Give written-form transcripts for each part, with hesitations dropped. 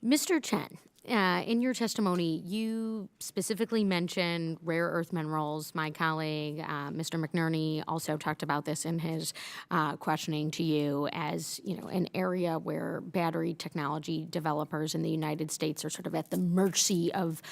Mr. Chen, in your testimony, you specifically mentioned rare earth minerals. My colleague, Mr. McNerney, also talked about this in his questioning to you as an area where battery technology developers in the United States are sort of at the mercy of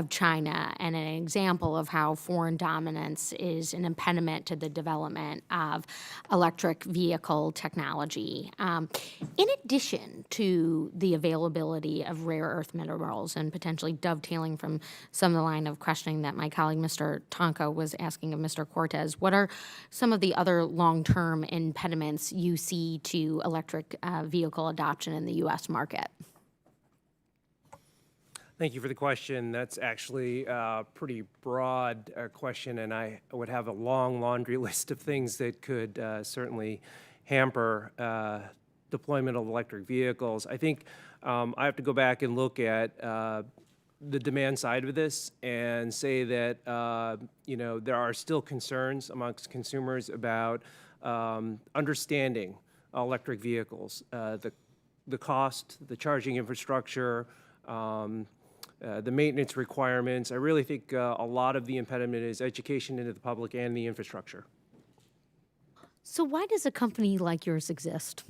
China, and an example of how foreign dominance is an impediment to the development of electric vehicle technology. In addition to the availability of rare earth minerals and potentially dovetailing from some of the line of questioning that my colleague Mr. Tonko was asking of Mr. Cortez, what are some of the other long-term impediments you see to electric vehicle adoption in the U.S. market? Thank you for the question. That's actually a pretty broad question, and I would have a long laundry list of things that could certainly hamper deployment of electric vehicles. I think I have to go back and look at the demand side of this and say that there are still concerns amongst consumers about understanding electric vehicles, the cost, the charging infrastructure, the maintenance requirements. I really think a lot of the impediment is education into the public and the infrastructure. So why does a company like yours exist?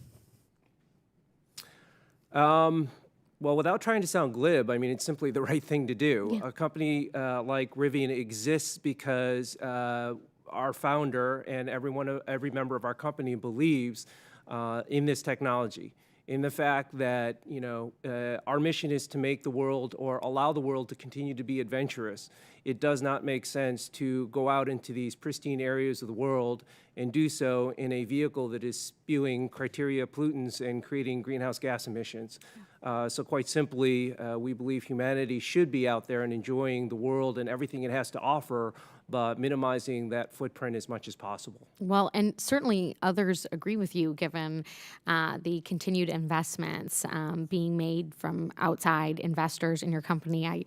Well, without trying to sound glib, I mean, it's simply the right thing to do. Yeah. A company like Rivian exists because our founder and every member of our company believes in this technology, in the fact that our mission is to make the world, or allow the world, to continue to be adventurous. It does not make sense to go out into these pristine areas of the world and do so in a vehicle that is spewing criteria pollutants and creating greenhouse gas emissions. So quite simply, we believe humanity should be out there and enjoying the world and everything it has to offer, but minimizing that footprint as much as possible. Well, and certainly others agree with you, given the continued investments being made from outside investors in your company. I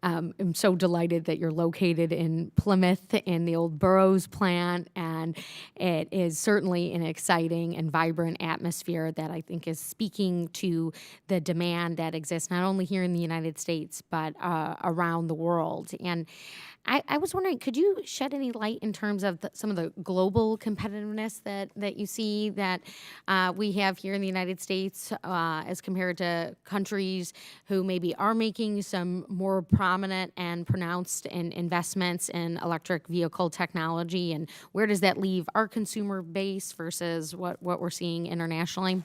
am so delighted that you're located in Plymouth in the old Burroughs plant, and it is certainly an exciting and vibrant atmosphere that I think is speaking to the demand that exists not only here in the United States, but around the world. And I was wondering, could you shed any light in terms of some of the global competitiveness that you see that we have here in the United States as compared to countries who maybe are making some more prominent and pronounced investments in electric vehicle technology? And where does that leave our consumer base versus what we're seeing internationally?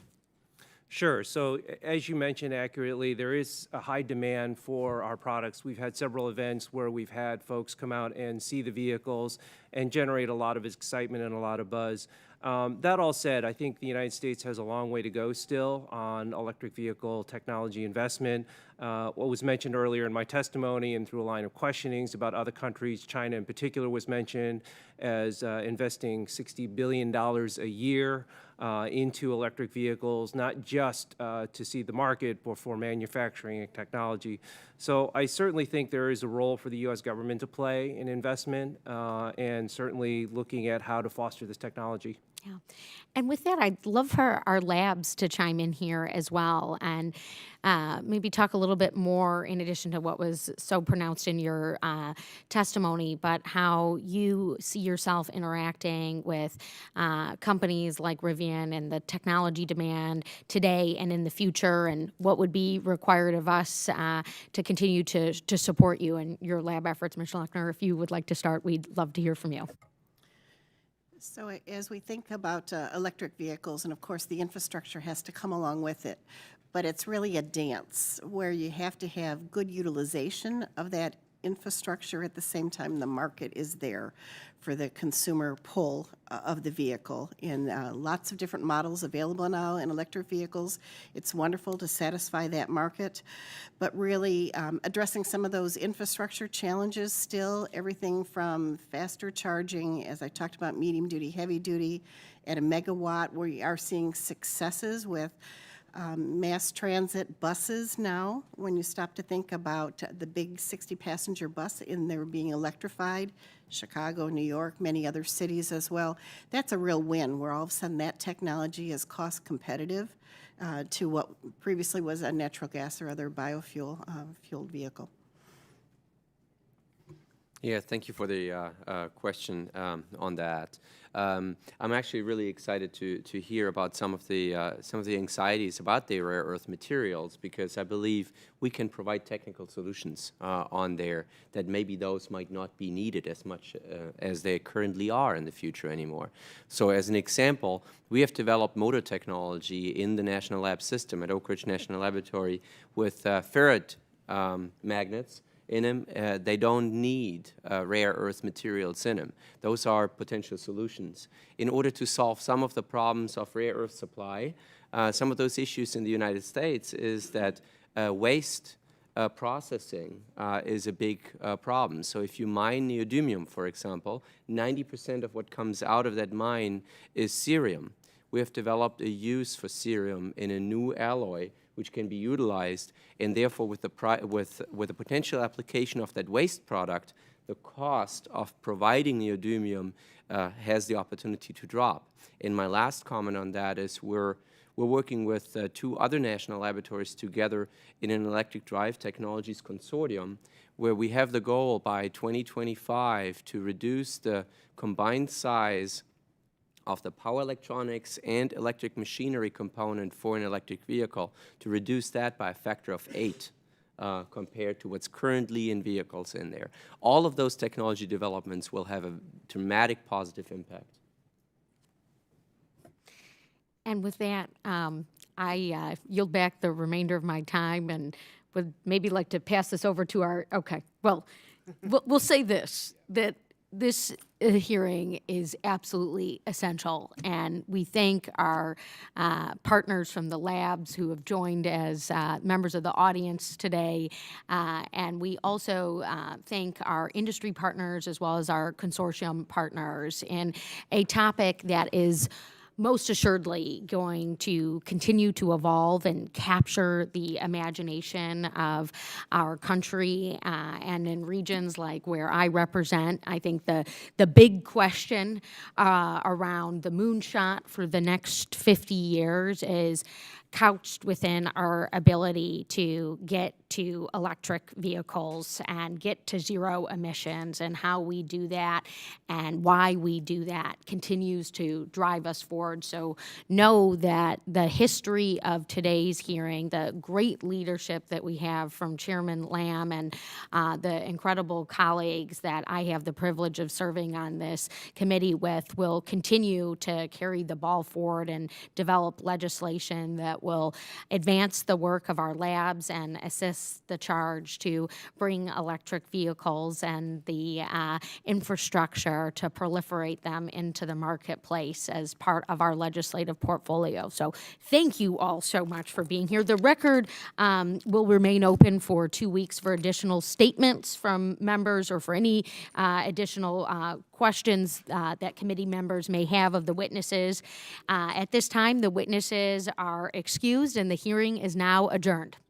Sure. So as you mentioned accurately, there is a high demand for our products. We've had several events where we've had folks come out and see the vehicles and generate a lot of excitement and a lot of buzz. That all said, I think the United States has a long way to go still on electric vehicle technology investment. What was mentioned earlier in my testimony and through a line of questionings about other countries, China in particular was mentioned as investing $60 billion a year into electric vehicles, not just to seed the market, but for manufacturing and technology. So I certainly think there is a role for the U.S. government to play in investment and certainly looking at how to foster this technology. Yeah. And with that, I'd love for our labs to chime in here as well and maybe talk a little bit more, in addition to what was so pronounced in your testimony, but how you see yourself interacting with companies like Rivian and the technology demand today and in the future, and what would be required of us to continue to support you and your lab efforts. Mr. Lechner, if you would like to start, we'd love to hear from you. So as we think about electric vehicles, and of course the infrastructure has to come along with it, but it's really a dance where you have to have good utilization of that infrastructure at the same time the market is there for the consumer pull of the vehicle. In lots of different models available now in electric vehicles, it's wonderful to satisfy that market, but really addressing some of those infrastructure challenges still, everything from faster charging, as I talked about, medium duty, heavy duty, at a megawatt. We are seeing successes with mass transit buses now. When you stop to think about the big 60-passenger bus in there being electrified, Chicago, New York, many other cities as well, that's a real win, where all of a sudden that technology is cost competitive to what previously was a natural gas or other biofuel fueled vehicle. Yeah, thank you for the question on that. I'm actually really excited to hear about some of the anxieties about the rare earth materials, because I believe we can provide technical solutions on there that maybe those might not be needed as much as they currently are in the future anymore. So as an example, we have developed motor technology in the National Lab system at Oak Ridge National Laboratory with ferrite magnets in them. They don't need rare earth materials in them. Those are potential solutions. In order to solve some of the problems of rare earth supply, some of those issues in the United States is that waste processing is a big problem. So if you mine neodymium, for example, 90% of what comes out of that mine is cerium. We have developed a use for cerium in a new alloy which can be utilized, and therefore with the potential application of that waste product, the cost of providing neodymium has the opportunity to drop. And my last comment on that is we're working with 2 other national laboratories together in an electric drive technologies consortium, where we have the goal by 2025 to reduce the combined size of the power electronics and electric machinery component for an electric vehicle, to reduce that by a factor of 8 compared to what's currently in vehicles in there. All of those technology developments will have a dramatic positive impact. And with that, I yield back the remainder of my time and would maybe like to pass this over to our, okay, well, we'll say this, that this hearing is absolutely essential, and we thank our partners from the labs who have joined as members of the audience today, and we also thank our industry partners as well as our consortium partners in a topic that is most assuredly going to continue to evolve and capture the imagination of our country and in regions like where I represent. I think the big question around the moonshot for the next 50 years is couched within our ability to get to electric vehicles and get to zero emissions, and how we do that and why we do that continues to drive us forward. So know that the history of today's hearing, the great leadership that we have from Chairman Lamb and the incredible colleagues that I have the privilege of serving on this committee with, will continue to carry the ball forward and develop legislation that will advance the work of our labs and assist the charge to bring electric vehicles and the infrastructure to proliferate them into the marketplace as part of our legislative portfolio. So thank you all so much for being here. The record will remain open for 2 weeks for additional statements from members or for any additional questions that committee members may have of the witnesses. At this time, the witnesses are excused and the hearing is now adjourned.